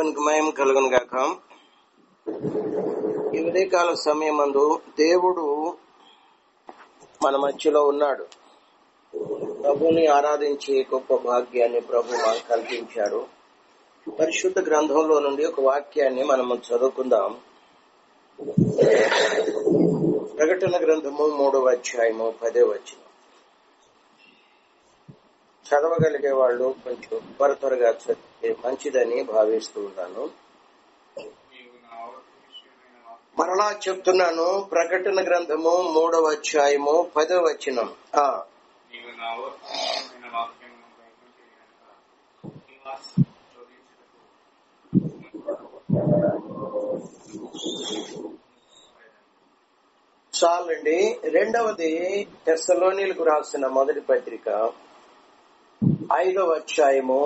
దేవునికి మహిమ కలుగును గాక. ఈ ఉదయకాల సమయమందు దేవుడు మన మధ్యలో ఉన్నాడు. ప్రభుని ఆరాధించే గొప్ప భాగ్యాన్ని ప్రభు మనకు కల్పించాడు. పరిశుద్ధ గ్రంథంలో నుండి ఒక వాక్యాన్ని మనము చదువుకుందాం. ప్రకటన గ్రంథము 3వ అధ్యాయము 10వ వచనం. చదవగలిగే వాళ్ళు కొంచెం త్వరగా చదివితే మంచిదని భావిస్తూ ఉన్నాను. మరలా చెప్తున్నాను, ప్రకటన గ్రంథము 3వ అధ్యాయము 10వ వచనం. చాలండి. రెండవది తెస్సలోనీలకు రాసిన మొదటి పత్రిక 5వ అధ్యాయము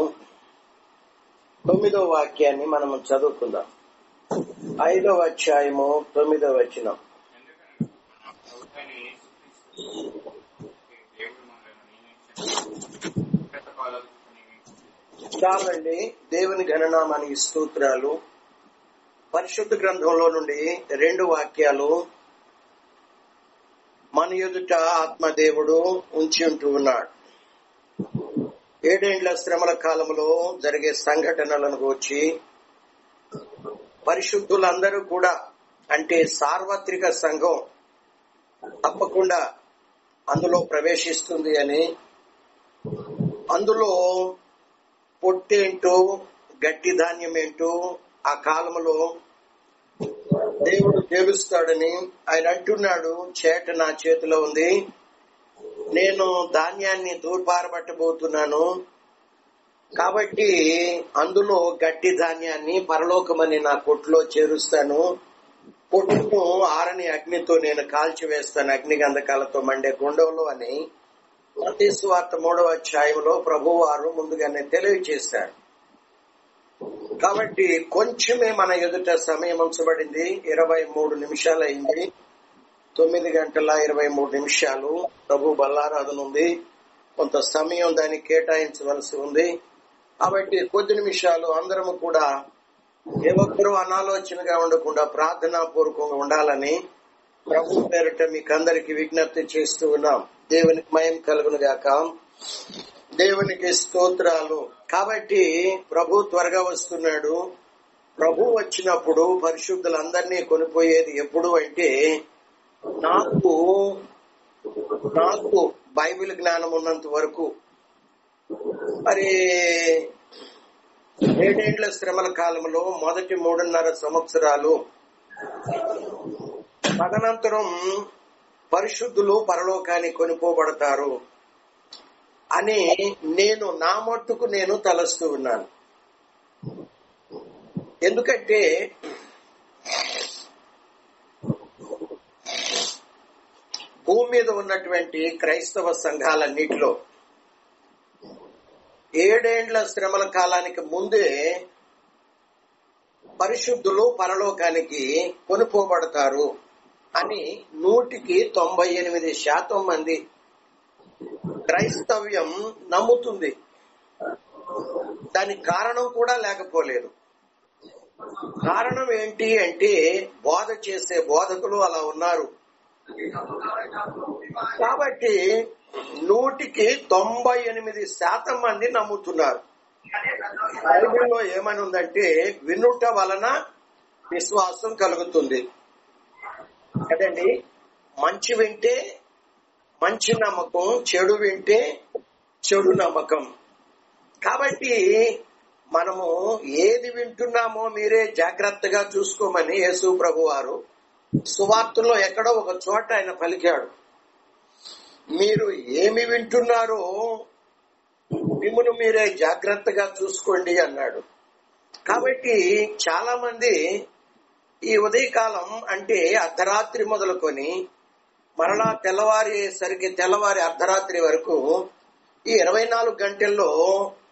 9వ వాక్యాన్ని మనము చదువుకుందాం. 5వ అధ్యాయము 9వ వచనం. చాలండి. దేవుని ఘననామానికి స్తోత్రాలు. పరిశుద్ధ గ్రంథంలో నుండి 2 వాక్యాలు మన ఎదుట ఆత్మదేవుడు ఉంచి ఉంటూ ఉన్నాడు. 7 ఏండ్ల శ్రమల కాలంలో జరిగే సంఘటనలను గూర్చి పరిశుద్ధులందరూ కూడా, అంటే సార్వత్రిక సంఘం తప్పకుండా అందులో ప్రవేశిస్తుంది అని, అందులో పొట్టేంటో గట్టి ధాన్యం ఏంటో ఆ కాలంలో దేవుడు తెలుస్తాడని ఆయన అంటున్నాడు. చేట నా చేతిలో ఉంది, నేను ధాన్యాన్ని దూర్పారబట్టబోతున్నాను, కాబట్టి అందులో గట్టి ధాన్యాన్ని పరలోకమని నా కొట్టులో చేరుస్తాను, పొట్టును ఆరని అగ్నితో నేను కాల్చివేస్తాను, అగ్నిగంధకాలతో మండే గుండంలో అని మత్తయి సువార్త 3వ అధ్యాయంలో ప్రభువారు ముందుగానే తెలియజేశారు. కాబట్టి కొంచెమే మన ఎదుట సమయం ఉంచబడింది. 23 నిమిషాలు అయింది. 9 గంటల 23 నిమిషాలు ప్రభు బల్లారాధన ఉంది. కొంత సమయం దానికి కేటాయించవలసి ఉంది. కాబట్టి కొద్ది నిమిషాలు అందరము కూడా ఏ ఒక్కరూ అనాలోచనగా ఉండకుండా ప్రార్థనా పూర్వకంగా ఉండాలని ప్రభు పేరిట మీకు అందరికి విజ్ఞప్తి చేస్తూ ఉన్నాం. దేవునికి మహిమ కలుగును గాక. దేవునికి స్తోత్రాలు. కాబట్టి ప్రభు త్వరగా వస్తున్నాడు. ప్రభు వచ్చినప్పుడు పరిశుద్ధులందరినీ కొనిపోయేది ఎప్పుడు అంటే, నాకు బైబిల్ జ్ఞానం ఉన్నంత వరకు. మరి 7 ఏండ్ల శ్రమల కాలంలో మొదటి 3.5 సంవత్సరాలు తదనంతరం పరిశుద్ధులు పరలోకానికి కొనిపోబడతారు అని నేను నా మట్టుకు నేను తలస్తూ ఉన్నాను. ఎందుకంటే భూమి మీద ఉన్నటువంటి క్రైస్తవ సంఘాలన్నిటిలో 7 ఏండ్ల శ్రమల కాలానికి ముందే పరిశుద్ధులు పరలోకానికి కొనిపోబడతారు అని 100% మంది క్రైస్తవ్యం నమ్ముతుంది. దానికి కారణం కూడా లేకపోలేదు. కారణం ఏంటి అంటే, బోధ చేసే బోధకులు అలా ఉన్నారు. కాబట్టి 100% మంది నమ్ముతున్నారు. బైబిల్లో ఏమని ఉందంటే, వినుట వలన విశ్వాసం కలుగుతుంది కదండి. మంచి వింటే మంచి నమ్మకం, చెడు వింటే చెడు నమ్మకం. కాబట్టి మనము ఏది వింటున్నామో మీరే జాగ్రత్తగా చూసుకోమని యేసు ప్రభు వారు సువార్తలో ఎక్కడో ఒక చోట ఆయన పలికాడు. మీరు ఏమి వింటున్నారో మిమ్మును మీరే జాగ్రత్తగా చూసుకోండి అన్నాడు. కాబట్టి చాలా మంది ఈ ఉదయకాలం అంటే అర్ధరాత్రి మొదలుకొని మరలా తెల్లవారి అర్ధరాత్రి వరకు ఈ 24 గంటల్లో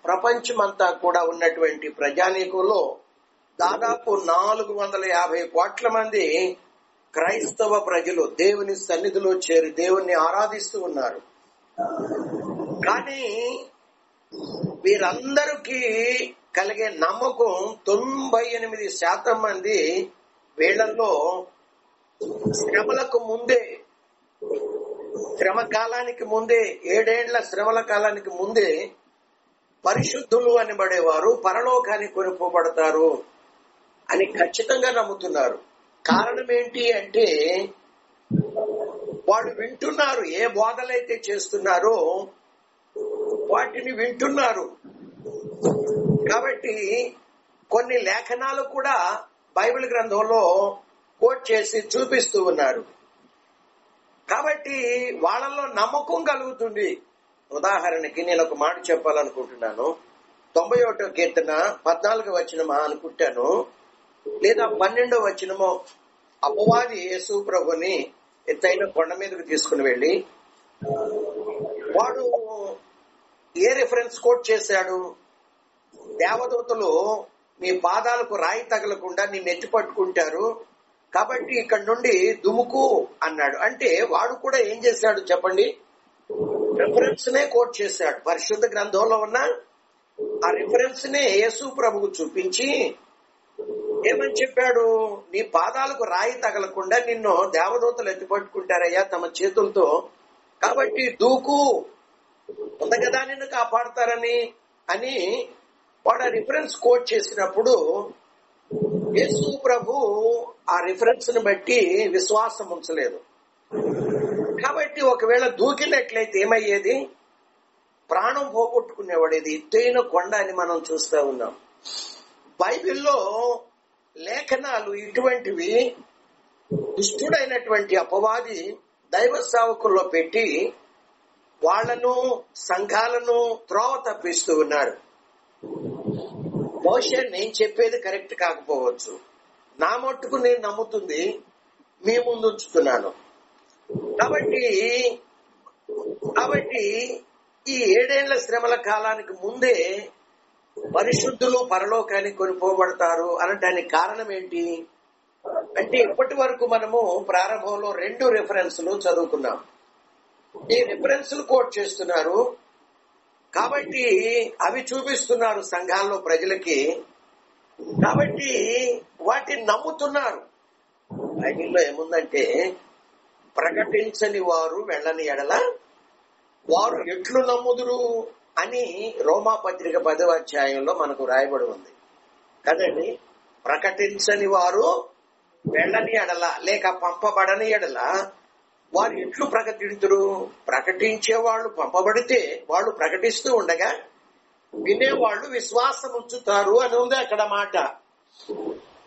ప్రపంచమంతా కూడా ఉన్నటువంటి ప్రజానీకంలో దాదాపు 450 కోట్ల మంది క్రైస్తవ ప్రజలు దేవుని సన్నిధిలో చేరి దేవుణ్ణి ఆరాధిస్తూ ఉన్నారు. కానీ వీరందరికీ కలిగే నమ్మకం 90 98% మంది వీళ్లలో శ్రమలకు ముందే, శ్రమ కాలానికి ముందే, 7 ఏళ్ల శ్రమల కాలానికి ముందే పరిశుద్ధులు అనబడేవారు పరలోకానికి కొనుక్కోబడతారు అని ఖచ్చితంగా నమ్ముతున్నారు. కారణం ఏంటి అంటే వాళ్ళు వింటున్నారు, ఏ బోధలైతే చేస్తున్నారో వాటిని వింటున్నారు. కాబట్టి కొన్ని లేఖనాలు కూడా బైబిల్ గ్రంథంలో కోట్ చేసి చూపిస్తూ ఉన్నారు. కాబట్టి వాళ్ళలో నమ్మకం కలుగుతుంది. ఉదాహరణకి నేను ఒక మాట చెప్పాలనుకుంటున్నాను. 91వ కీర్తన 14వ వచనమా అనుకుంటాను, లేదా 12వ వచనమో. అపవాది యేసు ప్రభుని ఎత్తైన కొండ మీదకు తీసుకుని వెళ్లి వాడు ఏ రిఫరెన్స్ కోట్ చేశాడు? దేవదూతలు మీ పాదాలకు రాయి తగలకుండా నిన్ను ఎత్తి పట్టుకుంటారు, కాబట్టి ఇక్కడ నుండి దుముకు అన్నాడు. అంటే వాడు కూడా ఏం చేశాడు చెప్పండి? రిఫరెన్స్ నే కోట్ చేశాడు. పరిశుద్ధ గ్రంథంలో ఉన్న ఆ రిఫరెన్స్ నే యేసు ప్రభుకు చూపించి ఏమని చెప్పాడు? నీ పాదాలకు రాయి తగలకుండా నిన్ను దేవదూతలు ఎత్తి పట్టుకుంటారయ్యా తమ చేతులతో, కాబట్టి దూకు, ఉంది కదా నిన్ను కాపాడతారని అని వాడు ఆ రిఫరెన్స్ కోట్ చేసినప్పుడు యేసు ప్రభు ఆ రిఫరెన్స్ ని బట్టి విశ్వాసం ఉంచలేదు. కాబట్టి ఒకవేళ దూకినట్లయితే ఏమయ్యేది? ప్రాణం పోగొట్టుకునేవాడు. ఇది ఎత్తైన కొండ అని మనం చూస్తూ ఉన్నాం. బైబిల్లో లేఖనాలు ఇటువంటివి దుష్టుడైనటువంటి అపవాది దైవ సేవకుల్లో పెట్టి వాళ్లను, సంఘాలను త్రోవ తప్పిస్తూ ఉన్నాడు. బహుశా నేను చెప్పేది కరెక్ట్ కాకపోవచ్చు, నా మట్టుకు నేను నమ్ముతుంది మీ ముందు ఉంచుతున్నాను. కాబట్టి ఈ 7 ఏళ్ల శ్రమల కాలానికి ముందే పరిశుద్ధులు పరలోకానికి కొనుక్కోబడతారు అనటానికి కారణం ఏంటి అంటే, ఇప్పటి వరకు మనము ప్రారంభంలో 2 రిఫరెన్స్లు చదువుకున్నాం. ఈ రిఫరెన్స్లు కోట్ చేస్తున్నారు కాబట్టి అవి చూపిస్తున్నారు సంఘాల్లో ప్రజలకి, కాబట్టి వాటిని నమ్ముతున్నారు. బైబిల్లో ఏముందంటే, ప్రకటించని వారు వెళ్ళని ఎడల వారు ఎట్లు నమ్ముదురు అని రోమాపత్రిక 10వ అధ్యాయంలో మనకు రాయబడి ఉంది కదండి. ప్రకటించని వారు వెళ్ళని ఎడల లేక పంపబడని ఎడల వారు ఎట్లు ప్రకటించురు? ప్రకటించే వాళ్ళు పంపబడితే వాళ్ళు ప్రకటిస్తూ ఉండగా వినేవాళ్ళు విశ్వాసం ఉంచుతారు అని ఉంది అక్కడ మాట.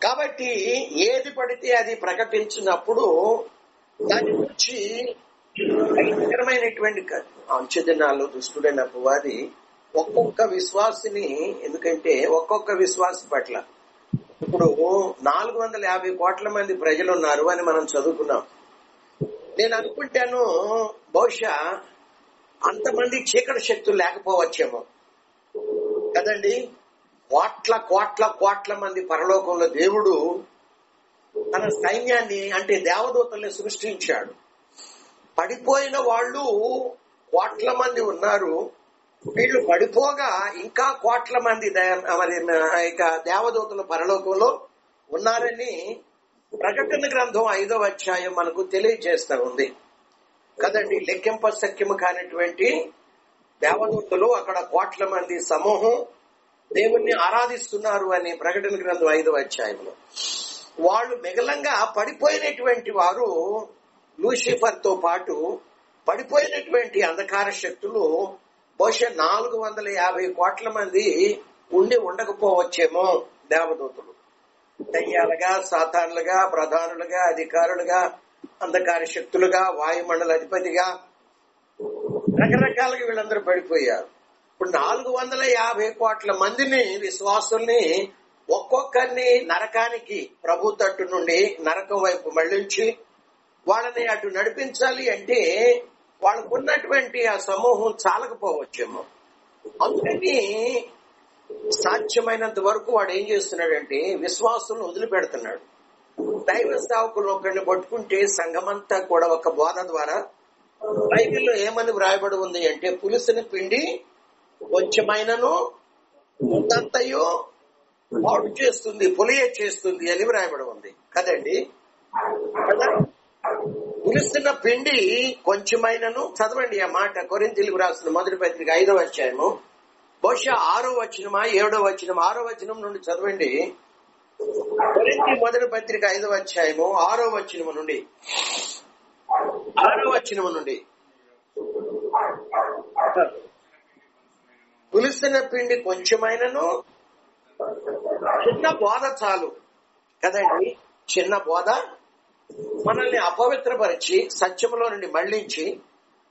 కాబట్టి ఏది పడితే అది ప్రకటించినప్పుడు దాని గురించి భయంకరమైనటువంటి అంచెదినాలు దుష్టుడైన అపవాది ఒక్కొక్క విశ్వాసిని, ఎందుకంటే ఒక్కొక్క విశ్వాసి పట్ల ఇప్పుడు 450 కోట్ల మంది ప్రజలు ఉన్నారు అని మనం చదువుకున్నాం. నేను అనుకుంటాను బహుశా అంతమంది చీకటి శక్తులు లేకపోవచ్చేమో కదండి. కోట్ల మంది పరలోకంలో దేవుడు తన సైన్యాన్ని, అంటే దేవదూతల్ని సృష్టించాడు. పడిపోయిన వాళ్ళు కోట్ల మంది ఉన్నారు. వీళ్ళు పడిపోగా ఇంకా కోట్ల మంది ఇక దేవదూతల పరలోకంలో ఉన్నారని ప్రకటన గ్రంథం 5వ అధ్యాయం మనకు తెలియజేస్తా ఉంది కదండి. లెక్కింప సఖ్యము కానిటువంటి దేవదూతలు అక్కడ కోట్ల మంది సమూహం దేవుణ్ణి ఆరాధిస్తున్నారు అని ప్రకటన గ్రంథం 5వ అధ్యాయంలో. వాళ్ళు మిగలంగా పడిపోయినటువంటి వారు లూసిఫర్ తో పాటు పడిపోయినటువంటి అంధకార శక్తులు బహుశా 450 కోట్ల మంది ఉండకపోవచ్చేమో. దేవదూతలు దయ్యాలుగా, సాతానులుగా, ప్రధానులుగా, అధికారులుగా, అంధకార శక్తులుగా, వాయుమండల అధిపతిగా రకరకాలుగా వీళ్ళందరూ పడిపోయారు. ఇప్పుడు 450 కోట్ల మందిని, విశ్వాసుల్ని ఒక్కొక్కరిని నరకానికి, ప్రభు తట్టు నుండి నరకం వైపు మళ్లించి వాళ్ళని అటు నడిపించాలి అంటే వాళ్ళకున్నటువంటి ఆ సమూహం చాలకపోవచ్చేమో. అందుకని సాధ్యమైనంత వరకు వాడు ఏం చేస్తున్నాడంటే విశ్వాసులను వదిలిపెడుతున్నాడు. దైవ సేవకులు ఒకరిని పట్టుకుంటే సంఘమంతా కూడా ఒక బోధ ద్వారా, బైబిల్లో ఏమని వ్రాయబడి ఉంది అంటే, పులుసుని పిండి కొంచెమైనను ముందంతయో పాడు చేస్తుంది, పులియ చేస్తుంది అని వ్రాయబడి ఉంది కదండి. కదా, పులుస్తున్న పిండి కొంచెమైనను, చదవండి ఆ మాట, కొరింథీయులకు రాసిన మొదటి పత్రిక 5వ అధ్యాయము, బహుశా 6వ వచనమా 7వ వచనం, 6వ వచనం నుండి చదవండి. కొరింథీ మొదటి పత్రిక 5వ అధ్యాయము 6వ వచనము నుండి, 6వ వచనము నుండి. పులుస్తున్న పిండి కొంచెమైనను, చిన్న బోధ చాలు కదండి. చిన్న బోధ మనల్ని అపవిత్రపరిచి సత్యములో నుండి మళ్లించి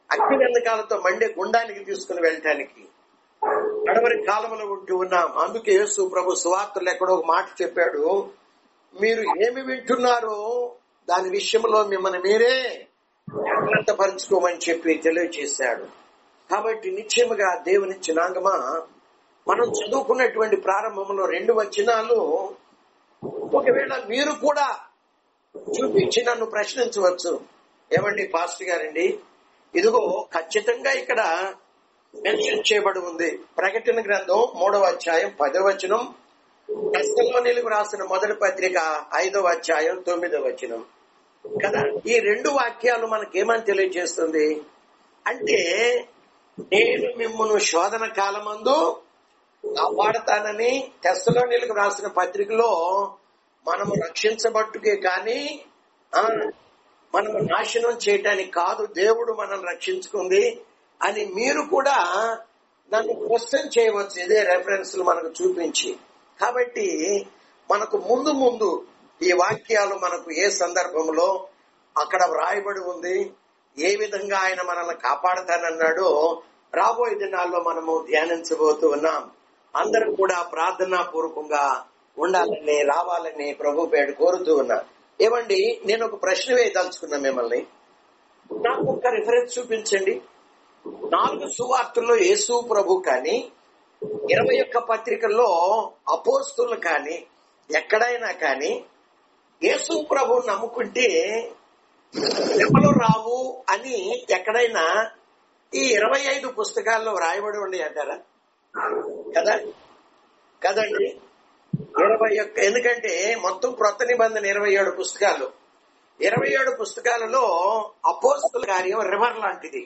అగ్నిగంధకాలతో మండే గుండానికి తీసుకుని వెళ్ళటానికి నడవరి కాలంలో ఉంటూ ఉన్నాం. అందుకే యేసు ప్రభు సువార్తలు ఎక్కడో ఒక మాట చెప్పాడు, మీరు ఏమి వింటున్నారో దాని విషయంలో మిమ్మల్ని మీరే జాగ్రత్తపరచుకోమని చెప్పి తెలియజేశాడు. కాబట్టి నిశ్చయముగా దేవుని జనాంగమా, మనం చదువుకున్నటువంటి ప్రారంభంలో 2 వచనాలు ఒకవేళ మీరు కూడా చూపించి నన్ను ప్రశ్నించవచ్చు. ఏమండి పాస్టర్ గారండి, ఇదిగో ఖచ్చితంగా ఇక్కడ మెన్షన్ చేయబడి ఉంది. ప్రకటన గ్రంథం 3వ అధ్యాయం 10వ వచనం, తెస్సలోనీయులకు రాసిన మొదటి పత్రిక 5వ అధ్యాయం 9వ వచనం కదా. ఈ 2 వాక్యాలు మనకేమని తెలియజేస్తుంది అంటే, నేను మిమ్మును శోధన కాలమందు కాపాడతానని తెస్సలోనీయులకు రాసిన పత్రికలో మనము రక్షించబట్టుకే కానీ మనము నాశనం చేయటానికి కాదు దేవుడు మనల్ని రక్షించుకుంది అని మీరు కూడా నన్ను క్వశ్చన్ చేయవచ్చు, ఇదే రెఫరెన్స్ మనకు చూపించి. కాబట్టి మనకు ముందు ముందు ఈ వాక్యాలు మనకు ఏ సందర్భంలో అక్కడ వ్రాయబడి ఉంది, ఏ విధంగా ఆయన మనల్ని కాపాడతానన్నాడో రాబోయే దినాల్లో మనము ధ్యానించబోతూ ఉన్నాం. అందరూ కూడా ప్రార్థనా పూర్వకంగా ఉండాలని, రావాలని ప్రభు పేరు కోరుతూ ఉన్నా. ఏమండి, నేను ఒక ప్రశ్న వేయదలుచుకున్నా మిమ్మల్ని. నాకు ఒక రిఫరెన్స్ చూపించండి. 4 సువార్తల్లో యేసు ప్రభు కానీ, 21 పత్రికల్లో అపోస్తులు కానీ, ఎక్కడైనా కానీ యేసు ప్రభు నమ్ముకుంటే శ్రమలు రావు అని ఎక్కడైనా ఈ 25 పుస్తకాల్లో రాయబడి ఉండి అంటారా? కదా కదండి. 21, ఎందుకంటే మొత్తం క్రొత్త నిబంధన 27 పుస్తకాలు. 27 పుస్తకాలలో అపోస్తుల కార్యం రివర్ లాంటిది.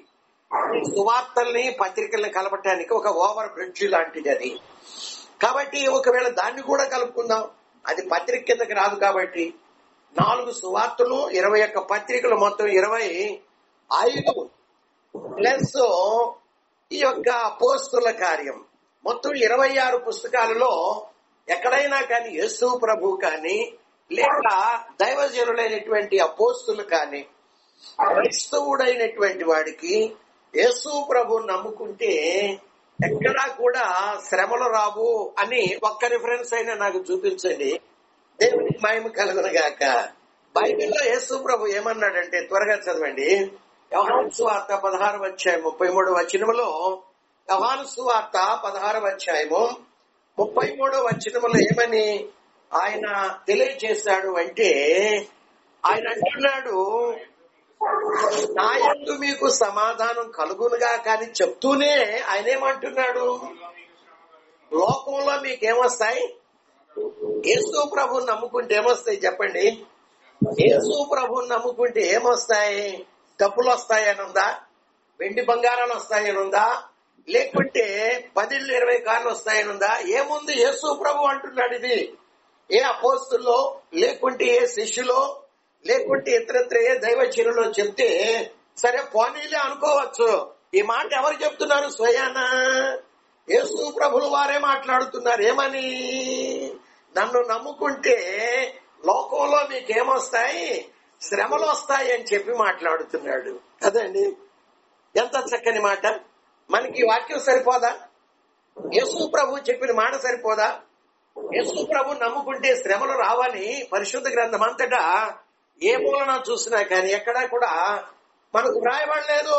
సువార్తల్ని పత్రికల్ని కలపటానికి ఒక ఓవర్ బ్రిడ్జ్ లాంటిది అది. కాబట్టి ఒకవేళ దాన్ని కూడా కలుపుకుందాం, అది పత్రిక కిందకి రాదు. కాబట్టి 4 సువార్తలు, 21 పత్రికలు, మొత్తం 25 ప్లస్ ఈ యొక్క అపోస్తుల కార్యం, మొత్తం 26 పుస్తకాలలో ఎక్కడైనా కానీ యేసు ప్రభు కానీ, లేక దైవజనులైనటువంటి అపోస్తులు కానీ, క్రైస్తవుడైనటువంటి వాడికి యేసు ప్రభు నమ్ముకుంటే ఎక్కడా కూడా శ్రమలు రావు అని ఒక్క రిఫరెన్స్ అయినా నాకు చూపించండి. దేవునికి మహిమ కలుగునుగాక. బైబిల్లో యేసు ప్రభు ఏమన్నాడంటే, త్వరగా చదవండి. యోహాను సువార్త 16వ అధ్యాయం 33వ వచనములో, యోహాను సువార్త 16వ అధ్యాయము 33వ వచనములో ఏమని ఆయన తెలియజేశాడు అంటే, ఆయన అంటున్నాడు, నా యందు మీకు సమాధానం కలుగునుగా కానీ చెప్తూనే ఆయన ఏమంటున్నాడు, లోకంలో మీకేమొస్తాయి? యేసు ప్రభుని నమ్ముకుంటే ఏమొస్తాయి చెప్పండి? యేసు ప్రభుని నమ్ముకుంటే ఏమొస్తాయి? డబ్బులు వస్తాయని ఉందా? వెండి బంగారాలు వస్తాయని ఉందా? లేకుంటే 10 20 కార్లు వస్తాయని ఉందా? ఏముంది? యేసు ప్రభు అంటున్నాడు. ఇది ఏ అపోస్తుల్లో, లేకుంటే ఏ శిష్యులో, లేకుంటే ఇతరత్ర ఏ దైవచనులో చెప్తే సరే పోనీలే అనుకోవచ్చు. ఈ మాట ఎవరు చెప్తున్నారు? స్వయానా యేసు ప్రభులు వారే మాట్లాడుతున్నారు. ఏమని? నన్ను నమ్ముకుంటే లోకంలో మీకేమొస్తాయి? శ్రమలు వస్తాయి అని చెప్పి మాట్లాడుతున్నాడు కదండి. ఎంత చక్కని మాట. మనకి వాక్యం సరిపోదా? యేసు ప్రభు చెప్పిన మాట సరిపోదా? యేసు ప్రభు నమ్ముకుంటే శ్రమలు రావని పరిశుద్ధ గ్రంథం అంతటా ఏ మూలన చూసినా కానీ ఎక్కడా కూడా మనకు వ్రాయబడలేదు.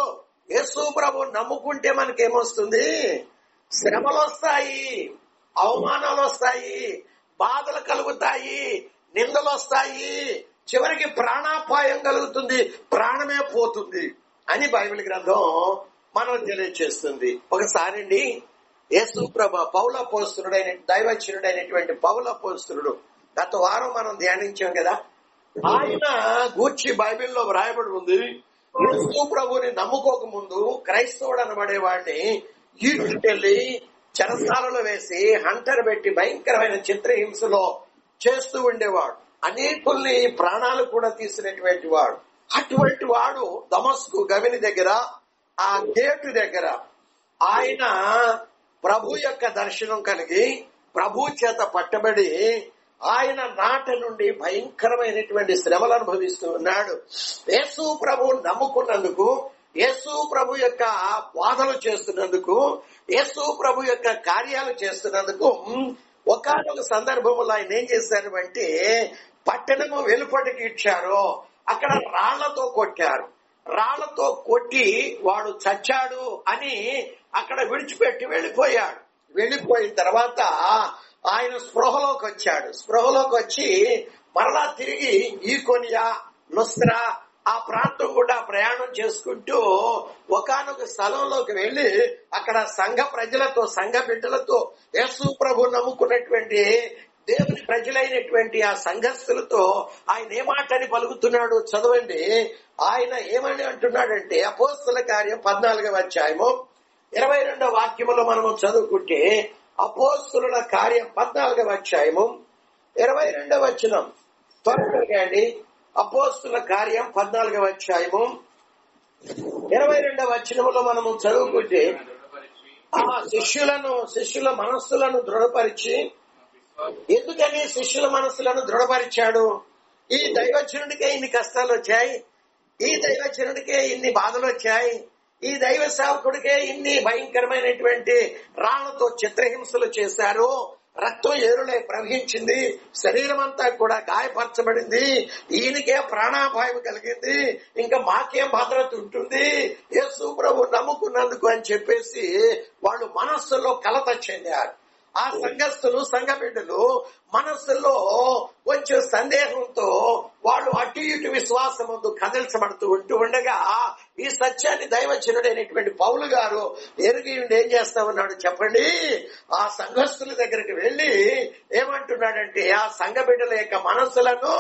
యేసు ప్రభు నమ్ముకుంటే మనకేమొస్తుంది? శ్రమలు వస్తాయి, అవమానాలు వస్తాయి, బాధలు కలుగుతాయి, నిందలు వస్తాయి, చివరికి ప్రాణాపాయం కలుగుతుంది, ప్రాణమే పోతుంది అని బైబిల్ గ్రంథం మనం తెలియజేస్తుంది. ఒకసారి యేసు ప్రభు దైవచనుడైనటువంటి పౌలపోస్తులుడు గత వారం మనం ధ్యానించాం కదా. ఆయన గూర్చి బైబిల్లో వ్రాయబడి ఉంది. యేసు ప్రభుని నమ్ముకోక ముందు క్రైస్తవుడు అనబడేవాడిని ఈడ్చుకెళ్లి చెరసాలలో వేసి హంటర్ పెట్టి భయంకరమైన చిత్రహింసలో చేస్తూ ఉండేవాడు. అనేకుల్ని ప్రాణాలు కూడా తీసినటువంటి వాడు. అటువంటి వాడు దమస్కు గవిని దగ్గర ఆ గేటు దగ్గర ఆయన ప్రభు యొక్క దర్శనం కలిగి ప్రభు చేత పట్టబడి ఆయన నాట నుండి భయంకరమైనటువంటి శ్రమలు అనుభవిస్తూ ఉన్నాడు. యేసు ప్రభు నమ్ముకున్నందుకు, యేసు ప్రభు యొక్క బోధలు చేస్తున్నందుకు, యేసు ప్రభు యొక్క కార్యాలు చేస్తున్నందుకు ఒకానొక సందర్భంలో ఆయన ఏం చేశారు అంటే పట్టణము వెలుపటికి ఇచ్చారు. అక్కడ రాళ్లతో కొట్టారు. రాళ్లతో కొట్టి వాడు చచ్చాడు అని అక్కడ విడిచిపెట్టి వెళ్ళిపోయాడు. వెళ్ళిపోయిన తర్వాత ఆయన స్పృహలోకి వచ్చాడు. స్పృహలోకి వచ్చి మరలా తిరిగి ఈకొనియా, లుస్త్రా ఆ ప్రాంతం కూడా ప్రయాణం చేసుకుంటూ ఒకానొక స్థలంలోకి వెళ్లి అక్కడ సంఘ ప్రజలతో, సంఘ బిడ్డలతో, యేసు ప్రభు నమ్ముకున్నటువంటి దేవుని ప్రజలైనటువంటి ఆ సంఘస్థులతో ఆయన ఏమాటని పలుకుతున్నాడు చదవండి. ఆయన ఏమని అంటున్నాడంటే అపోస్తల కార్యం 14వ అధ్యాయము 22వ వాక్యములో మనము చదువుకుంటే, అపోస్తలుల కార్యం 14వ అధ్యాయము 22వ వచనం. త్వరగా అండి. అపోస్తలుల కార్యం 14వ అధ్యాయము 22వ వచనములో మనము చదువుకుంటే, ఆ శిష్యుల మనస్సులను దృఢపరిచి, ఎందుకని శిష్యుల మనస్సులను దృఢపరిచాడు? ఈ దైవజనుడికే ఇన్ని కష్టాలు వచ్చాయి, ఈ దైవజనుడికే ఇన్ని బాధలు వచ్చాయి, ఈ దైవ సేవకుడికే ఇన్ని భయంకరమైనటువంటి రాళ్లతో చిత్రహింసలు చేశారు, రక్తం ఏరులై ప్రవహించింది, శరీరం అంతా కూడా గాయపరచబడింది, ఈయనకే ప్రాణాపాయం కలిగింది, ఇంకా మాకేం భద్రత ఉంటుంది యేసు ప్రభు నమ్ముకున్నందుకు అని చెప్పేసి వాళ్ళు మనస్సులో కలత చెందారు. ఆ సంఘస్థులు, సంఘ బిడ్డలు మనస్సులో కొంచెం సందేహంతో వాళ్ళు అటు ఇటు విశ్వాసముందు కదిల్చబడుతూ ఉంటూ ఉండగా ఈ సత్యాన్ని దైవజనుడైనటువంటి పౌలు గారు ఎరిగి ఏం చేస్తా ఉన్నాడు చెప్పండి. ఆ సంఘస్థుల దగ్గరికి వెళ్లి ఏమంటున్నాడంటే ఆ సంఘ బిడ్డల యొక్క మనస్సులను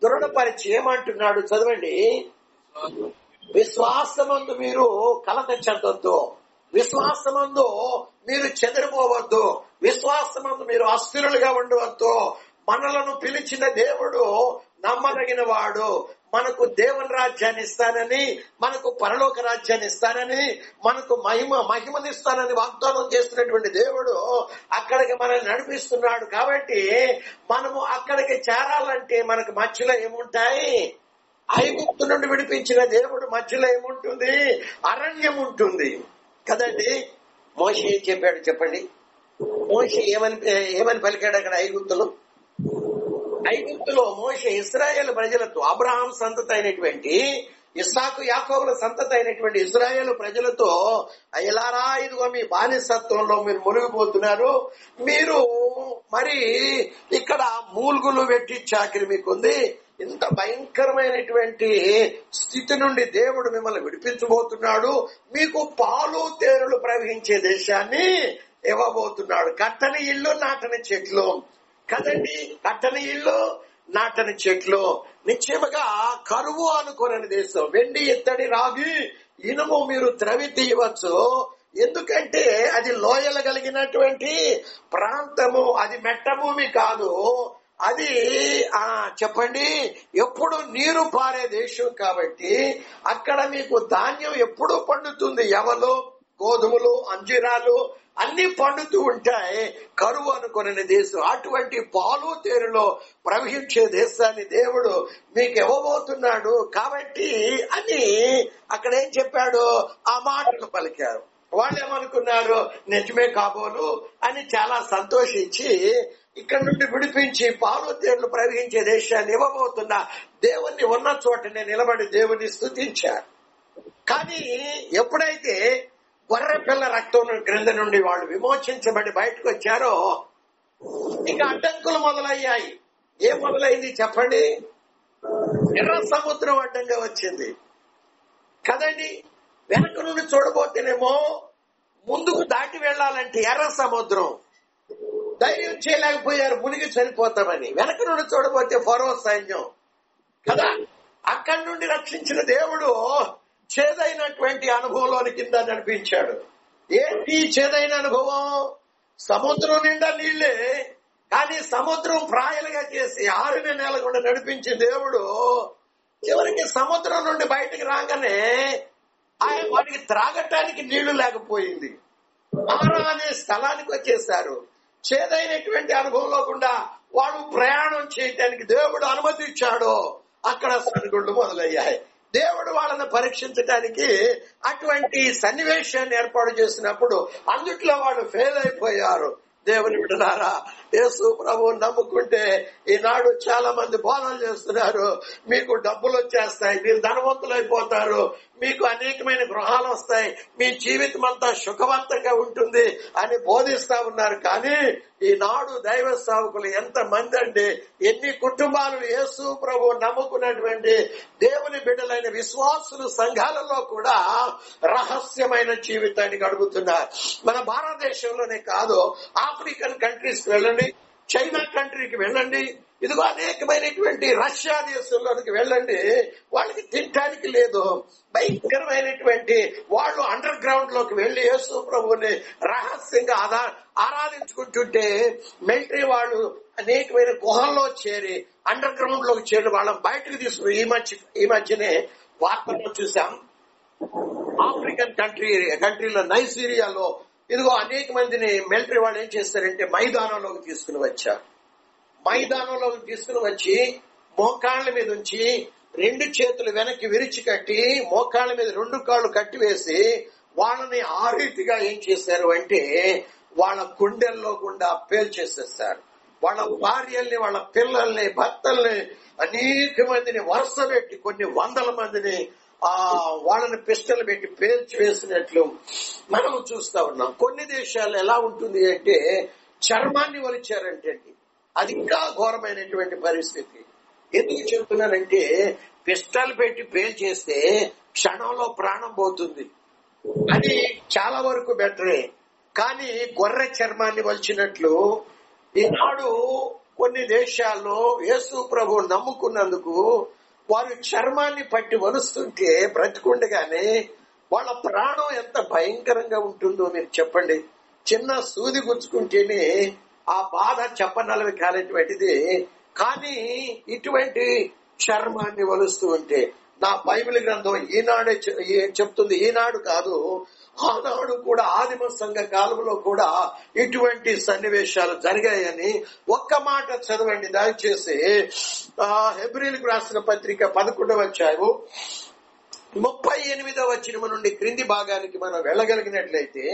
దృఢపరిచి ఏమంటున్నాడు చదవండి. విశ్వాసమందు మీరు కలత చెందొద్దు, విశ్వాసమందు మీరు చెదిరిపోవద్దు, విశ్వాసమందు మీరు అస్థిరులుగా ఉండవద్దు. మనలను పిలిచిన దేవుడు నమ్మదగిన వాడు, మనకు రాజ్యాన్ని ఇస్తానని, మనకు పరలోక రాజ్యాన్ని ఇస్తానని, మనకు మహిమనిస్తానని వాగ్దానం చేస్తున్నటువంటి దేవుడు అక్కడికి మనల్ని నడిపిస్తున్నాడు. కాబట్టి మనము అక్కడికి చేరాలంటే మనకు మధ్యలో ఏముంటాయి? ఐగుప్తు నుండి విడిపించిన దేవుడు మధ్యలో ఏముంటుంది? అరణ్యం ఉంటుంది కదండి. మోషే ఏం చెప్పాడు చెప్పండి. మోషే ఏమని పలికాడు అక్కడ ఐగుప్తులో మోషే ఇశ్రాయేలు ప్రజలతో, అబ్రహాం సంతతి అయినటువంటి ఇస్సాకు యాకోబుల సంతతి అయినటువంటి ఇశ్రాయేలు ప్రజలతో, అయ్యలారా ఇదిగో మీ బానిసత్వంలో మీరు మునిగిపోతున్నారు, మీరు మరి ఇక్కడ మూల్గులు పెట్టి చాకిరి మీకుంది, ఇంత భయంకరమైనటువంటి స్థితి నుండి దేవుడు మిమ్మల్ని విడిపించబోతున్నాడు, మీకు పాలు తేనెలు ప్రవహించే దేశాన్ని ఇవ్వబోతున్నాడు. కట్టని ఇల్లు, నాటని చెట్లు కదండి, కట్టని ఇల్లు, నాటని చెట్లు, నిశ్చయముగా కరువు అనుకోని దేశం, వెండి, ఇత్తడి, రాగి, ఇనుము మీరు త్రవి తీయవచ్చు. ఎందుకంటే అది లోయలు కలిగినటువంటి ప్రాంతము, అది మెట్ట భూమి కాదు, అది చెప్పండి ఎప్పుడు నీరు పారే దేశం. కాబట్టి అక్కడ మీకు ధాన్యం ఎప్పుడు పండుతుంది, ఎవలు, గోధుమలు, అంజీరాలు అన్ని పండుతూ ఉంటాయి. కరువు అనుకునే దేశం, అటువంటి పాలు తేనెలో ప్రవహించే దేశాన్ని దేవుడు మీకు ఇవ్వబోతున్నాడు కాబట్టి అని అక్కడ ఏం చెప్పాడు, ఆ మాటలు పలికారు. వాళ్ళు ఏమనుకున్నారు, నిజమే కాబోలు అని చాలా సంతోషించి ఇక్కడ నుండి విడిపించి పాలు తేనెలు ప్రవహించే దేశాన్ని ఇవ్వబోతున్న దేవుణ్ణి ఉన్న చోటనే నిలబడి దేవుని స్తుతించారు. కానీ ఎప్పుడైతే గొర్రె పిల్ల రక్తం క్రింద నుండి వాళ్ళు విమోచించబడి బయటకు వచ్చారో ఇక అడ్డంకులు మొదలయ్యాయి. ఏం మొదలైంది చెప్పండి? ఎర్ర సముద్రం అడ్డంగా వచ్చింది కదండి. వెనక నుండి చూడబోతేనేమో ముందుకు దాటి వెళ్లాలంటే ఎర్ర సముద్రం. ధైర్యం చేయలేకపోయారు, మునిగి చనిపోతామని. వెనక నుండి చూడబోతే ఫరో సైన్యం కదా. అక్కడి నుండి రక్షించిన దేవుడు చేదైనటువంటి అనుభవంలోని కింద నడిపించాడు. ఏంటి చేదైన అనుభవం? సముద్రం నిండా నీళ్లే, కానీ సముద్రం ప్రాయలుగా చేసి ఆరిన నేల కూడా నడిపించిన దేవుడు చివరికి సముద్రం నుండి బయటికి రాగానే ఆయన వాటికి త్రాగటానికి నీళ్లు లేకపోయింది. మారా అనే స్థలానికి వచ్చేశారు. చేదైనటువంటి అనుభవంలో గుండా వాడు ప్రయాణం చేయటానికి దేవుడు అనుమతి ఇచ్చాడు. అక్కడ సనుగుళ్ళు మొదలయ్యాయి. దేవుడు వాళ్ళని పరీక్షించడానికి అటువంటి సన్నివేశాన్ని ఏర్పాటు చేసినప్పుడు అందుట్లో వాళ్ళు ఫెయిల్ అయిపోయారు. దేవుని బిడ్డలారా, యేసు ప్రభువు నమ్ముకుంటే ఈనాడు చాలా మంది బోధనలు చేస్తున్నారు. మీకు డబ్బులు వచ్చేస్తాయి, మీరు ధనవంతులు అయిపోతారు, మీకు అనేకమైన గృహాలు వస్తాయి, మీ జీవితం అంతా సుఖవంతంగా ఉంటుంది అని బోధిస్తా ఉన్నారు. కానీ ఈనాడు దైవ సేవకులు ఎంత మంది అండి, ఎన్ని కుటుంబాలు యేసు ప్రభువు నమ్ముకున్నటువంటి దేవుని బిడ్డలైన విశ్వాసులు సంఘాలలో కూడా రహస్యమైన జీవితాన్ని గడుపుతున్నారు. మన భారతదేశంలోనే కాదు, ఆఫ్రికన్ కంట్రీస్ కి వెళ్ళండి, చైనా కంట్రీకి వెళ్ళండి, ఇదిగో అనేకమైనటువంటి రష్యా దేశంలోకి వెళ్ళండి, వాళ్ళకి తినటానికి లేదు. భయంకరమైనటువంటి వాళ్ళు అండర్ గ్రౌండ్ లోకి వెళ్లి యేసు ప్రభువుని రహస్యంగా ఆరాధించుకుంటుంటే మిలిటరీ వాళ్ళు అనేకమైన గుహల్లో చేరి అండర్ గ్రౌండ్ లోకి చేరి వాళ్ళని బయటకు తీసుకుని ఈ మధ్యనే వార్తల్లో చూసాం. ఆఫ్రికన్ కంట్రీలో నైజీరియాలో ఇదిగో అనేక మందిని మిలిటరీ వాళ్ళు ఏం చేస్తారంటే మైదానంలోకి తీసుకుని వచ్చారు. మైదానంలోకి తీసుకుని వచ్చి మోకాళ్ల మీద ఉంచి 2 చేతులు వెనక్కి విరిచి కట్టి మోకాళ్ల మీద 2 కాళ్ళు కట్టివేసి వాళ్ళని ఆ రీతిగా ఏం చేశారు అంటే వాళ్ళ గుండెల్లో గుండా పేల్చేసేసారు. వాళ్ళ భార్యల్ని, వాళ్ళ పిల్లల్ని, భర్తల్ని, అనేక మందిని వరుస పెట్టి కొన్ని వందల మందిని వాళ్ళని పిస్టల్ పెట్టి పేల్చి వేసినట్లు మనం చూస్తా ఉన్నాం. కొన్ని దేశాలు ఎలా ఉంటుంది అంటే చర్మాన్ని ఒలిచారంటే అది ఇంకా ఘోరమైనటువంటి పరిస్థితి. ఎందుకు చెప్తున్నానంటే పిస్టల్ పెట్టి పేల్చేస్తే క్షణంలో ప్రాణం పోతుంది, అది చాలా వరకు బెటరే. కానీ గొర్రె చర్మాన్ని వలిచినట్లు ఈనాడు కొన్ని దేశాల్లో యేసు ప్రభు నమ్ముకున్నందుకు వారు చర్మాన్ని పట్టి వలుస్తుంటే బ్రతికుండగానే వాళ్ళ ప్రాణం ఎంత భయంకరంగా ఉంటుందో మీరు చెప్పండి. చిన్న సూది గుచ్చుకుంటేనే ఆ బాధ చెప్పనలవి కాలేటువంటిది. కానీ ఇటువంటి చర్మాన్ని వలుస్తూ ఉంటే నా బైబిల్ గ్రంథం ఈనాడే చెప్తుంది, ఈనాడు కాదు ఆనాడు కూడా ఆదిమ సంఘ కాలంలో కూడా ఇటువంటి సన్నివేశాలు జరిగాయని ఒక్క మాట చదవండి దయచేసి. హెబ్రీలకు రాసిన పత్రిక 11వ అధ్యాయము 38వ వచనం నుండి క్రింది భాగానికి మనం వెళ్ళగలిగినట్లయితే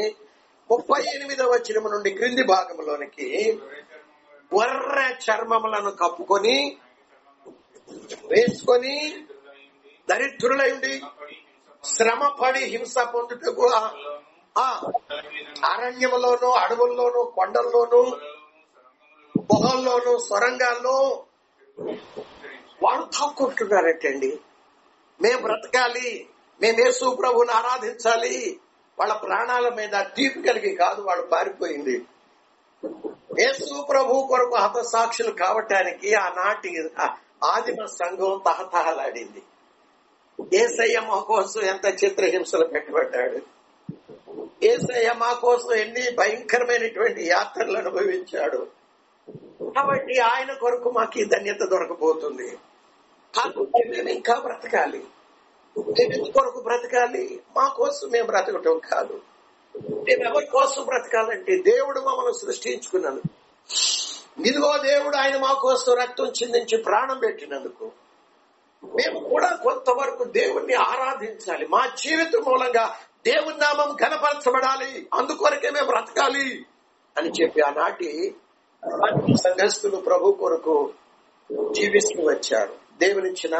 38వ వచనం నుండి క్రింది భాగంలోనికి గొర్రె చర్మములను కప్పుకొని వేసుకొని దరిద్రులై ఉండి శ్రమపడి హింస పొందుటకు అరణ్యములోను, అడవుల్లోను, కొండల్లోను, గుహల్లోను, సొరంగాల్లో వాడు తాక్కుంటున్నారటండి. మేము బ్రతకాలి, మేము యేసు ప్రభువుని ఆరాధించాలి. వాళ్ళ ప్రాణాల మీద తీపి కలిగి కాదు వాడు పారిపోయింది. యేసు ప్రభు కొరకు హతసాక్షులు కావటానికి ఆనాటి ఆదిమ సంఘం తహతహలాడింది. యేసయ్య మా కోసం ఎంత చిత్రహింసలు పెట్టబడ్డాడు, యేసయ్య మా కోసం ఎన్ని భయంకరమైనటువంటి యాత్రలు అనుభవించాడు. కాబట్టి ఆయన కొరకు మాకు ఈ ధన్యత దొరకబోతుంది. కాబట్టి మేము ఇంకా బ్రతకాలి. మేము ఎందు కొరకు బ్రతకాలి? మా కోసం మేము బ్రతకటం కాదు. మేము ఎవరి కోసం బ్రతకాలంటే దేవుడు మమ్మల్ని సృష్టించుకున్నాను. ఇదిగో దేవుడు ఆయన మా కోసం రక్తం చిందించి ప్రాణం పెట్టినందుకు మేము కూడా కొంతవరకు దేవుణ్ణి ఆరాధించాలి. మా జీవితం మూలంగా దేవుని నామం ఘనపరచబడాలి, అందుకొరకే మేము బ్రతకాలి అని చెప్పి ఆనాటి సంఘస్థులు ప్రభు కొరకు జీవిస్తూ వచ్చారు. దేవునిచ్చిన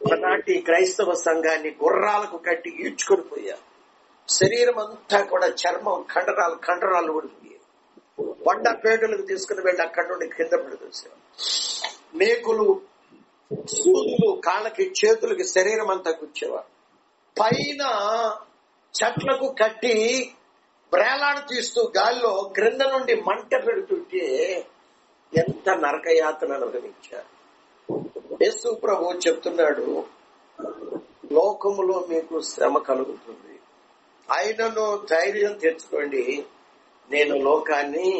ఆనాటి క్రైస్తవ సంఘాన్ని గుర్రాలకు కట్టి ఈడ్చుకొని పోయారు. శరీరం అంతా కూడా చర్మం కండరాలు ఉడికి వండ పేటలకు తీసుకుని వెళ్ళి అక్కడి నుండి కింద పడిదోశారు. మేకులు, సూదులు కాళ్ళకి, చేతులకి, శరీరం అంతా కూర్చేవారు. పైన చెట్లకు కట్టి ప్రేలాడు తీస్తూ గాల్లో క్రింద నుండి మంట పెడుతుంటే ఎంత నరకయాతన అనుభవించారు. యేసు ప్రభు చెప్తున్నాడు, లోకములో మీకు శ్రమ కలుగుతుంది, ఆయనను ధైర్యం తెచ్చుకోండి, నేను లోకాన్ని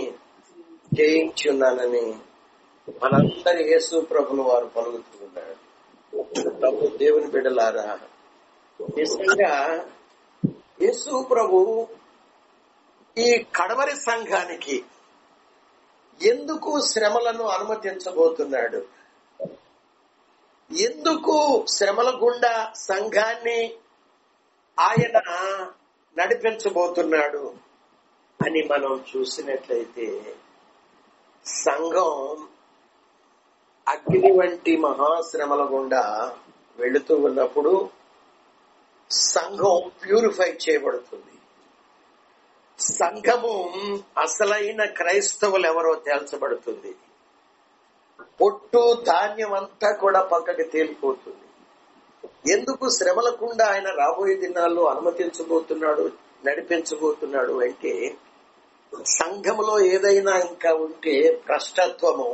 జయించి ఉన్నానని మనందరి యేసు ప్రభులు వారు పలుకుతున్నాడు. ప్రభు దేవుని బిడ్డలారా, నిజంగా యేసు ప్రభు ఈ కడవరి సంఘానికి ఎందుకు శ్రమలను అనుమతించబోతున్నాడు, ఎందుకు శ్రమల గుండా సంఘాన్ని ఆయన నడిపించబోతున్నాడు అని మనం చూసినట్లయితే, సంఘం అగ్ని వంటి మహాశ్రమల గుండా వెళుతూ ఉన్నప్పుడు సంఘం ప్యూరిఫై చేయబడుతుంది. సంఘము అసలైన క్రైస్తవులు ఎవరో తేల్చబడుతుంది. పొట్టు ధాన్యం అంతా కూడా పక్కకి తేలిపోతుంది. ఎందుకు శ్రమలకుండా ఆయన రాబోయే దినాల్లో అనుమతించబోతున్నాడు, నడిపించబోతున్నాడు అంటే, సంఘములో ఏదైనా ఇంకా ఉంటే భ్రష్టత్వము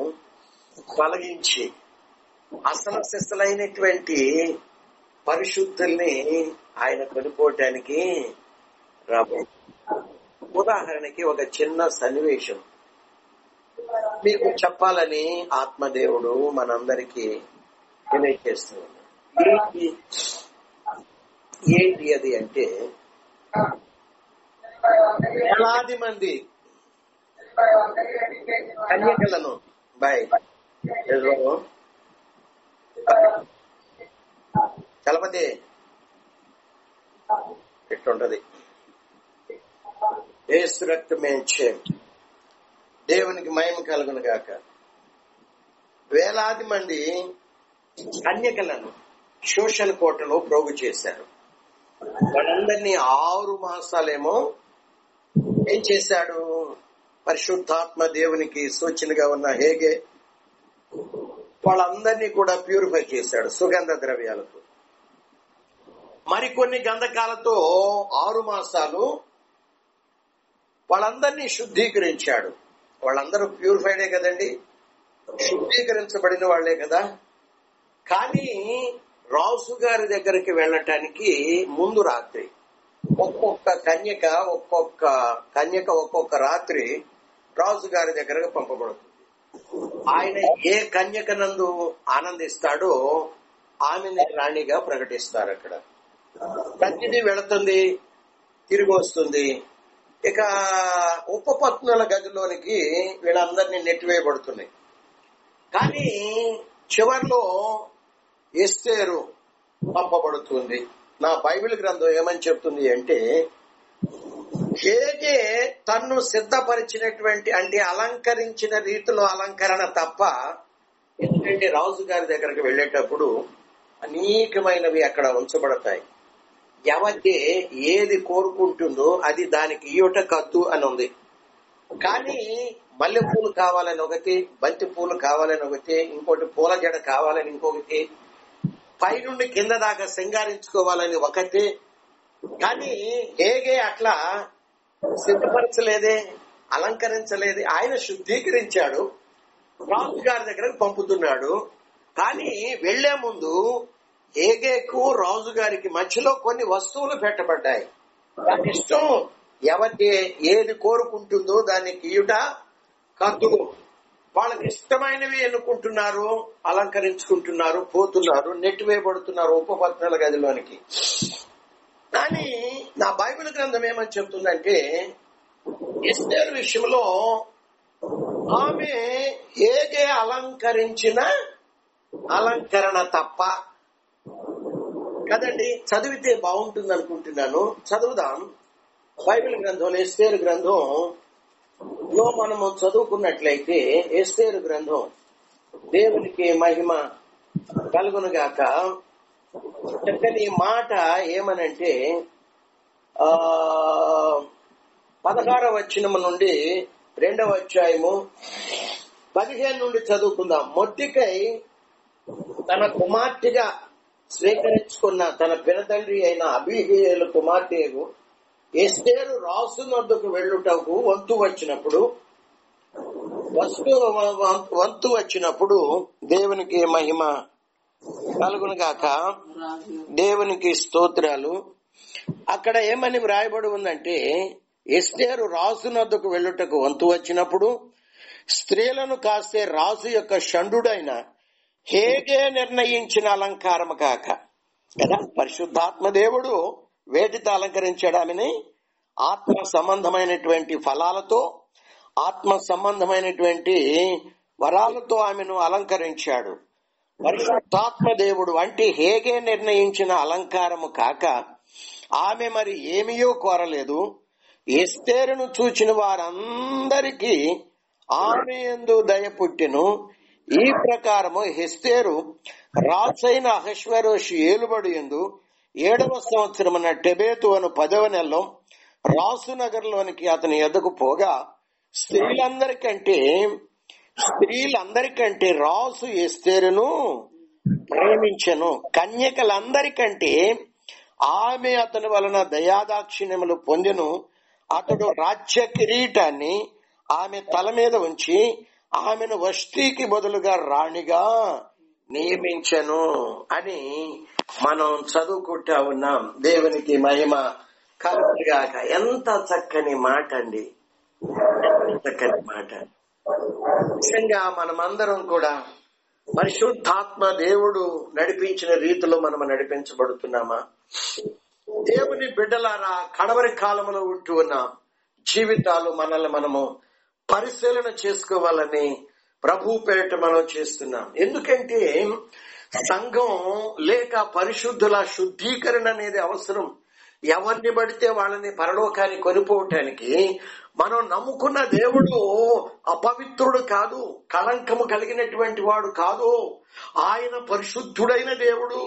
తొలగించి అసలు సిసలైనటువంటి పరిశుద్ధుల్ని ఆయన కొనుక్కోవటానికి రాబోయే. ఉదాహరణకి ఒక చిన్న సన్నివేశం మీకు చెప్పాలని ఆత్మదేవుడు మనందరికీ తెలియజేస్తున్నాడు. ఏంటి అది అంటే, వేలాది మంది కన్యకలను చలపతి ఎట్లుంటది, యేసు రక్తమే దేవునికి మహిమ కలుగును గాక. వేలాది మంది కన్యకలను శోషణ కోటలో ప్రోగు చేశారు. వాళ్ళందరినీ 6 మాసాలేమో ఏం చేశాడు, పరిశుద్ధాత్మ దేవునికి సూచనగా ఉన్న హేగే వాళ్ళందరినీ కూడా ప్యూరిఫై చేశాడు సుగంధ ద్రవ్యాలతో. మరికొన్ని గంధకాలతో 6 మాసాలు వాళ్ళందరినీ శుద్ధీకరించాడు. వాళ్ళందరూ ప్యూరిఫైడే కదండి, శుద్ధీకరించబడిన వాళ్లే కదా. కానీ రాజు గారి దగ్గరికి వెళ్ళటానికి ముందు రాత్రి ఒక్కొక్క కన్యక ఒక్కొక్క రాత్రి రాజు గారి దగ్గరకు పంపబడుతుంది. ఆయన ఏ కన్యకనందు ఆనందిస్తాడో ఆమెని రాణిగా ప్రకటిస్తారు. అక్కడ ప్రతిదీ వెళుతుంది, తిరిగి వస్తుంది. ఇక ఉపపత్నుల గదిలోనికి వీళ్ళందరినీ నెట్టివేయబడుతున్నాయి. కానీ చివర్లో ఎస్తేరు పంపబడుతుంది. నా బైబిల్ గ్రంథం ఏమని చెప్తుంది అంటే, హేగే తన్ను సిద్ధపరిచినటువంటి అంటే అలంకరించిన రీతిలో అలంకరణ తప్ప, ఎందుకంటే రాజు గారి దగ్గరకు వెళ్ళేటప్పుడు అనేకమైనవి అక్కడ ఉంచబడతాయి. ఎవరికి ఏది కోరుకుంటుందో అది దానికి ఇయ్యుట కద్దు అని ఉంది. కానీ మల్లె పూలు కావాలని ఒకటి, బంతి పూలు కావాలని ఒకటి, ఇంకోటి పూల జడ కావాలని ఇంకొకటి, పైనుండి కింద దాకా సింగారించుకోవాలని ఒకటి. కానీ హేగే అట్లా సిద్ధపరచలేదే, అలంకరించలేదే. ఆయన శుద్ధీకరించాడు, రాజు గారి దగ్గరకు పంపుతున్నాడు. కానీ వెళ్లే ముందు హేగేకు రాజు గారికి మధ్యలో కొన్ని వస్తువులు పెట్టబడ్డాయి. దాని ఇష్టం ఎవరికి ఏది కోరుకుంటుందో దానికి ఇయుట కద్దు. వాళ్ళకి ఇష్టమైనవి ఎన్నుకుంటున్నారు, అలంకరించుకుంటున్నారు, పోతున్నారు, నెట్టివేయబడుతున్నారు ఉపపత్నుల గదిలోనికి. కానీ నా బైబిల్ గ్రంథం ఏమని చెప్తుందంటే, ఎస్తేరు విషయంలో ఆమె హేగే అలంకరించిన అలంకరణ తప్ప కదండి. చదివితే బాగుంటుంది అనుకుంటున్నాను, చదువుదాం. బైబిల్ గ్రంథం ఎస్తేరు గ్రంథంలో మనము చదువుకున్నట్లయితే, ఎస్తేరు గ్రంథం దేవునికి మహిమ కలుగునుగాక. చక్కని మాట ఏమనంటే, 16వ వచనం నుండి 2వ అధ్యాయము 15 నుండి చదువుకుందాం. మొర్దెకై తన కుమార్తెగా స్వీకరించుకున్న తన పినతండ్రి అయిన అబీహయీలు కుమార్తెకు ఎస్తేరు రాజు వద్దకు వెళ్ళుటకు వంతు వచ్చినప్పుడు దేవునికి మహిమ కలుగును గాక. దేవునికి స్తోత్రాలు. అక్కడ ఏమని వ్రాయబడి ఉందంటే, ఎస్తేరు రాజు వద్దకు వెళ్ళుటకు వంతు వచ్చినప్పుడు స్త్రీలను కాసే రాజు యొక్క షండుడైన హేగే నిర్ణయించిన అలంకారము కాక. కదా, పరిశుద్ధాత్మ దేవుడు వేటితో అలంకరించడామని? ఆత్మ సంబంధమైనటువంటి ఫలాలతో, ఆత్మ సంబంధమైనటువంటి వరాలతో ఆమెను అలంకరించాడు. పరిశుద్ధాత్మ దేవుడు అంటే హేగే నిర్ణయించిన అలంకారము కాక ఆమె మరి ఏమీయో కోరలేదు. ఎస్తేరును చూచిన వారందరికీ ఆమె యందు దయ పుట్టెను. ఈ ప్రకారము ఎస్తేరు రాజైన అహష్వేరోషు ఏలుబడి యందు 7వ సంవత్సరమున టెబేతు అను 10వ నెలలో రాసు నగర్లోనికి అతని ఎద్దకు పోగా, స్త్రీలందరికంటే రాజు ఎస్తేరును ప్రేమించెను. కన్యకలందరికంటే ఆమె అతని వలన దయాదాక్షిణ్యములు పొందెను. అతడు రాజ్య కిరీటాన్ని ఆమె తల మీద ఉంచి ఆమెను వష్టికి బదులుగా రాణిగా నియమించెను అని మనం చదువుకుంటా ఉన్నాం. దేవునికి మహిమ కలుగుగాక. ఎంత చక్కని మాట అండి, ఎంత చక్కని మాట. నిజంగా మనమందరం కూడా పరిశుద్ధాత్మ దేవుడు నడిపించిన రీతిలో మనం నడిపించబడుతున్నామా? దేవుని బిడ్డలారా, కడవరి కాలంలో ఉంటూ ఉన్న జీవితాలు మనల్ని మనము పరిశీలన చేసుకోవాలని ప్రభు పేరిట మనం చేస్తున్నాం. ఎందుకంటే సంఘం లేక పరిశుద్ధుల శుద్ధీకరణ అనేది అవసరం. ఎవరిని పడితే వాళ్ళని పరలోకాన్ని కొనిపోవటానికి మనం నమ్ముకున్న దేవుడు అపవిత్రుడు కాదు, కళంకము కలిగినటువంటి వాడు కాదు. ఆయన పరిశుద్ధుడైన దేవుడు.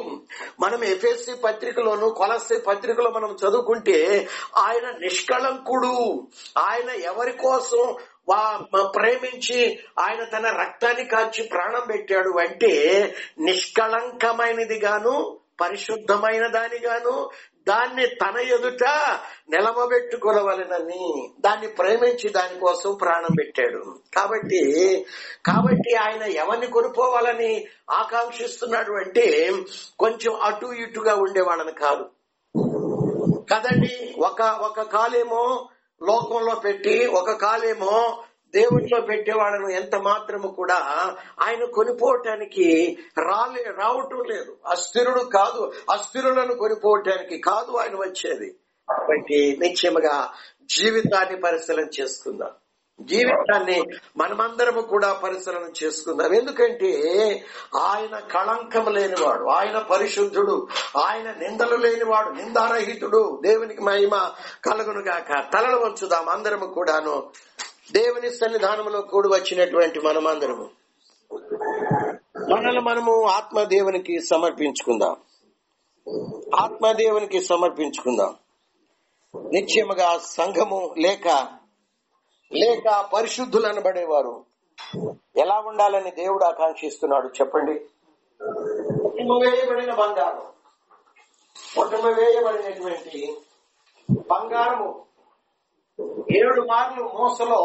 మనం ఎఫెసీ పత్రికలోను కొలస్సీ పత్రికలో మనం చదువుకుంటే ఆయన నిష్కళంకుడు. ఆయన ఎవరి కోసం ప్రేమించి ఆయన తన రక్తాన్ని కాల్చి ప్రాణం పెట్టాడు అంటే నిష్కళంకమైనది గాను పరిశుద్ధమైన దానిగాను దాన్ని తన ఎదుట నిలవబెట్టుకోవాలని దాన్ని ప్రేమించి దానికోసం ప్రాణం పెట్టాడు. కాబట్టి ఆయన ఎవరిని కొనుక్కోవాలని ఆకాంక్షిస్తున్నాడు అంటే కొంచెం అటు ఇటుగా ఉండేవాళ్ళని కాదు కదండి. ఒక కాలేమో లోకంలో పెట్టి ఒక కాలేమో దేవుడిలో పెట్టేవాళ్ళను ఎంత మాత్రము కూడా ఆయన కొనిపోవటానికి రావటం లేదు. అస్థిరుడు కాదు, అస్థిరులను కొనిపోవటానికి కాదు ఆయన వచ్చేది. కాబట్టి నిశ్చయముగా జీవితాన్ని పరిశీలన చేసుకుందాం. జీవితాన్ని మనమందరము కూడా పరిశీలన చేసుకుందాం. ఎందుకంటే ఆయన కళంకం లేనివాడు, ఆయన పరిశుద్ధుడు, ఆయన నిందలు లేనివాడు, నిందారహితుడు. దేవునికి మహిమ కలుగునుగాక. తలలు వంచుదాం అందరము కూడాను. దేవుని సన్నిధానంలో కూడి వచ్చినటువంటి మనమందరము మనము ఆత్మదేవునికి సమర్పించుకుందాం. ఆత్మదేవునికి సమర్పించుకుందాం. నిశ్చయముగా సంఘము లేక పరిశుద్ధులు అనబడేవారు ఎలా ఉండాలని దేవుడు ఆకాంక్షిస్తున్నాడు చెప్పండి. వేయబడిన బంగారం, వేయబడినటువంటి బంగారము 7 మార్లు మోసలో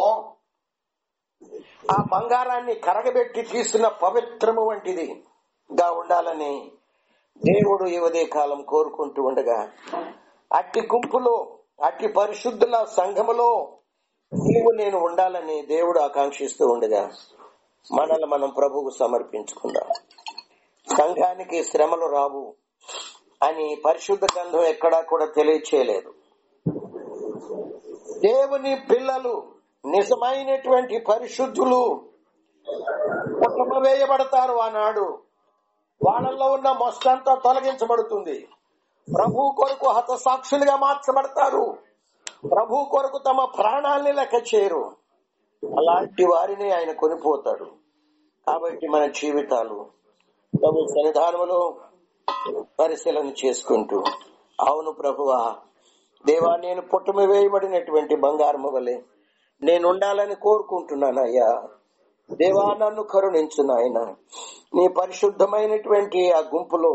ఆ బంగారాన్ని కరగబెట్టి తీసిన పవిత్రము వంటిదిగా ఉండాలని దేవుడు ఈ ఉదయ కాలం కోరుకుంటూ ఉండగా, అట్టి గుంపులో అట్టి పరిశుద్ధుల సంఘములో నీవు నేను ఉండాలని దేవుడు ఆకాంక్షిస్తూ ఉండగా మనల్ని మనం ప్రభువుకు సమర్పించుకుందాం. సంఘానికి శ్రమలు రావు అని పరిశుద్ధ గ్రంథం ఎక్కడా కూడా తెలియచేయలేదు. దేవుని పిల్లలు, నిజమైనటువంటి పరిశుద్ధులు వేయబడతారు. ఆనాడు వాళ్ళల్లో ఉన్న మొస్తంతా తొలగించబడుతుంది. ప్రభు కొరకు హతసాక్షులుగా మార్చబడతారు. ప్రభు కొరకు తమ ప్రాణాలని లెక్క చేయరు. అలాంటి వారిని ఆయన కొనిపోతాడు. కాబట్టి మన జీవితాలు ప్రభు సన్నిధానములో పరిశీలన చేసుకుంటూ, అవును ప్రభువా, దేవా, నేను పుట్టమ వేయబడినటువంటి బంగారము వలె నేను ఉండాలని కోరుకుంటున్నాను. అయ్యా దేవా, నన్ను కరుణించు నాయన. నీ పరిశుద్ధమైనటువంటి ఆ గుంపులో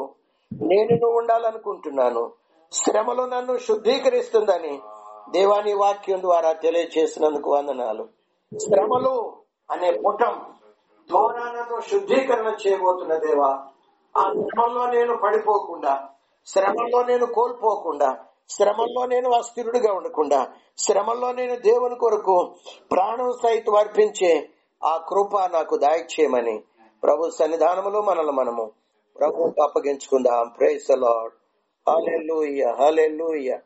నేను ఉండాలనుకుంటున్నాను. శ్రమలో నన్ను శుద్ధీకరిస్తుందని దేవాని వాక్యం ద్వారా తెలియచేసినందుకు వందనాలు. శ్రమలు అనే పుటం ద్వారా నన్ను శుద్ధీకరణ చేయబోతున్న దేవా, ఆ శ్రమంలో నేను పడిపోకుండా, శ్రమంలో నేను కోల్పోకుండా, శ్రమంలో నేను అస్థిరుడిగా ఉండకుండా, శ్రమంలో నేను దేవుని కొరకు ప్రాణం సైతం అర్పించే ఆ కృప నాకు దయచేయమని ప్రభు సన్నిధానములో మనము ప్రభువుకు అప్పగించుకుందాం. Praise the Lord. Hallelujah, hallelujah.